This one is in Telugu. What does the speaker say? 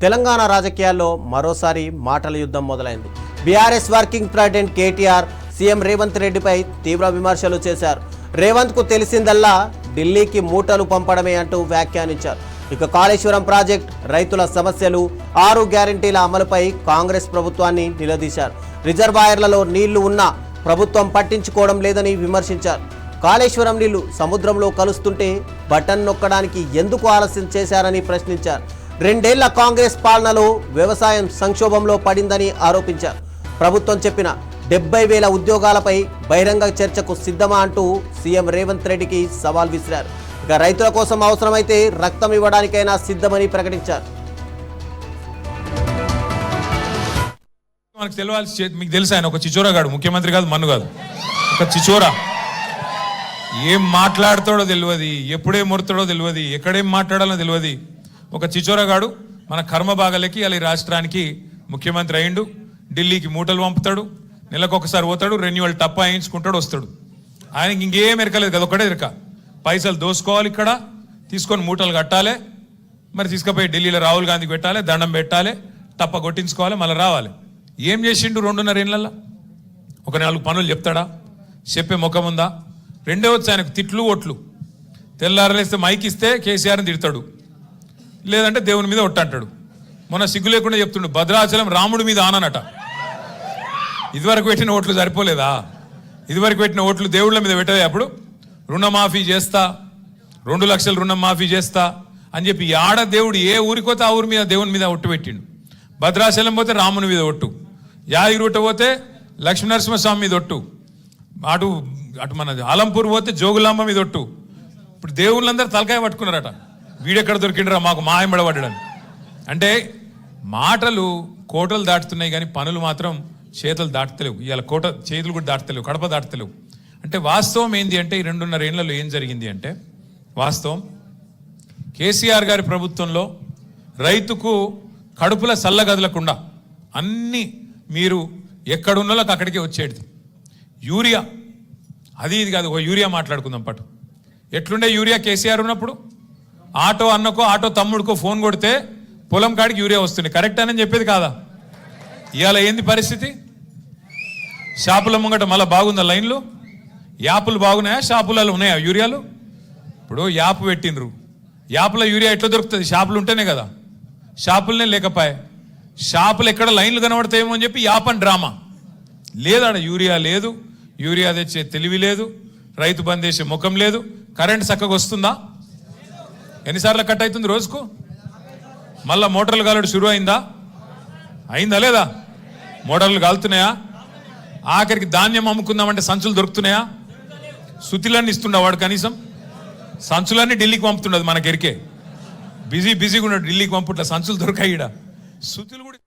తెలంగాణ రాజకీయాల్లో మరోసారి మాటల యుద్ధం మొదలైంది. BRS working president KTR CM Revanth రెడ్డిపై తీవ్ర విమర్శలు చేశారు. రేవంత్కు తెలిసిందల్లా ఢిల్లీకి మూటలు పంపడమే అంటూ వ్యాఖ్యానించారు. ఇక కాళేశ్వరం ప్రాజెక్ట్, రైతుల సమస్యలు, 6 గ్యారంటీల అమలుపై కాంగ్రెస్ ప్రభుత్వాన్ని నిలదీశారు. రిజర్వాయర్లలో నీళ్లు ఉన్నా ప్రభుత్వం పట్టించుకోవడం లేదని విమర్శించారు. కాళేశ్వరం నీళ్లు సముద్రంలో కలుస్తుంటే బటన్ నొక్కడానికి ఎందుకు ఆలస్యం చేశారని ప్రశ్నించారు. 2 ఏళ్ల కాంగ్రెస్ పాలనలో వ్యవసాయం సంక్షోభంలో పడిందని ఆరోపించారు. ప్రభుత్వం చెప్పిన 70,000 ఉద్యోగాలపై బహిరంగ చర్చకు సిద్ధమా అంటూ సీఎం రేవంత్ రెడ్డికి సవాల్ విసిరారు. ఇక రైతుల కోసం అవసరమైతే రక్తం ఇవ్వడానికైనా సిద్ధమని ప్రకటించారు. మనకు తెలియాల్సి, మీకు తెలుసు ఆయన ఒక చిచోరగాడు, ముఖ్యమంత్రి కాదు, మన్ను కాదు, ఒక చిచోరా. ఏం మాట్లాడతాడో తెలియదు, ఎప్పుడేం మొరుతాడో తెలియదు, ఎక్కడేం మాట్లాడాలో తెలియదు. ఒక చిచోరగాడు మన కర్మభాగాలకి అలా రాష్ట్రానికి ముఖ్యమంత్రి అయిండు. ఢిల్లీకి మూటలు పంపుతాడు, నెలకొకసారి పోతాడు, రెన్యువల్ టప్పా వేయించుకుంటాడు, వస్తాడు. ఆయనకి ఇంకేం ఎరకలేదు కదా, ఒకటే ఎరక. పైసలు దోసుకోవాలి, ఇక్కడ తీసుకొని మూటలు కట్టాలి, మరి తీసుకుపోయి ఢిల్లీలో రాహుల్ గాంధీకి పెట్టాలి, దండం పెట్టాలి, టప్ప కొట్టించుకోవాలి, మళ్ళీ రావాలి. ఏం చేసిండు 2.5 ఏళ్ళల్లో? ఒక 4 పనులు చెప్తాడా? చెప్పే ముఖం ఉందా? రెండే వచ్చి ఆయనకు తిట్లు, ఒట్లు. తెల్లారలేస్తే మైక్ ఇస్తే కేసీఆర్ని తిడతాడు, లేదంటే దేవుని మీద ఒట్టంటాడు. మొన్న సిగ్గు లేకుండా చెప్తుండు, భద్రాచలం రాముడి మీద ఆననట. ఇదివరకు పెట్టిన ఓట్లు సరిపోలేదా? ఇదివరకు పెట్టిన ఓట్లు దేవుళ్ళ మీద పెట్టదే. అప్పుడు రుణమాఫీ చేస్తా, 2 లక్షల రుణం మాఫీ చేస్తా అని చెప్పి ఆడ దేవుడు ఏ ఊరికి పోతే ఆ ఊరి మీద దేవుని మీద ఒట్టు పెట్టిండు. భద్రాచలం పోతే రాముని మీద ఒట్టు, యాదగిరిగుట్ట పోతే లక్ష్మీనరసింహస్వామి మీద ఒట్టు, అటు అటు మన ఆలంపూర్ పోతే జోగులాంబ మీద ఒట్టు. ఇప్పుడు దేవుళ్ళందరూ తలకాయ పట్టుకున్నారట, వీడెక్కడ దొరికిండ్రా మాకు మాయమడబడ్డాడని. అంటే మాటలు కోటలు దాటుతున్నాయి కానీ పనులు మాత్రం చేతులు దాటుతలేవు. ఇవాళ కోట చేతులు కూడా దాటుతలేవు, కడప దాటుతలేవు. అంటే వాస్తవం ఏంది అంటే ఈ 2.5 ఏళ్లలో ఏం జరిగింది అంటే, వాస్తవం కేసీఆర్ గారి ప్రభుత్వంలో రైతుకు కడుపుల సల్లగదలకుండా అన్నీ మీరు ఎక్కడున్నోళ్ళకి అక్కడికే వచ్చేది. యూరియా అది ఇది కాదు, ఒక యూరియా మాట్లాడుకుందాం పట్టు. ఎట్లుండే యూరియా కేసీఆర్ ఉన్నప్పుడు? ఆటో అన్నకో ఆటో తమ్ముడికో ఫోన్ కొడితే పొలం కాడికి యూరియా వస్తుంది, కరెక్ట్ అని చెప్పేది కాదా? ఇవాళ ఏంది పరిస్థితి? షాపుల ముంగట మళ్ళీ బాగుందా లైన్లు? యాపులు బాగున్నాయా? షాపులలో ఉన్నాయా యూరియాలు? ఇప్పుడు యాప్ పెట్టినరు, యాప్లో యూరియా ఎట్లా దొరుకుతుంది? షాపులు ఉంటేనే కదా. షాపులనే లేకపోయా, షాపులు ఎక్కడ లైన్లు కనబడతాయేమో అని చెప్పి యాప్ అని డ్రామా. లేదాడ యూరియా లేదు, యూరియా తెచ్చే తెలివి లేదు, రైతు బంద్ చేసే ముఖం లేదు. కరెంట్ చక్కగా వస్తుందా? ఎన్నిసార్లు కట్ అవుతుంది రోజుకు? మళ్ళా మోటార్లు కాలడు షురు అయిందా? అయిందా లేదా? మోటార్లు కాలుతున్నాయా? ఆఖరికి ధాన్యం అమ్ముకుందామంటే సంచులు దొరుకుతున్నాయా? సుతిలన్నీ ఇస్తుండ వాడు, కనీసం సంచులన్నీ ఢిల్లీకి పంపుతుండదు. మనకెరికే బిజీగా ఉన్నాడు, ఢిల్లీకి పంపుట్ల సంచులు దొరకాయి. సుతులు కూడా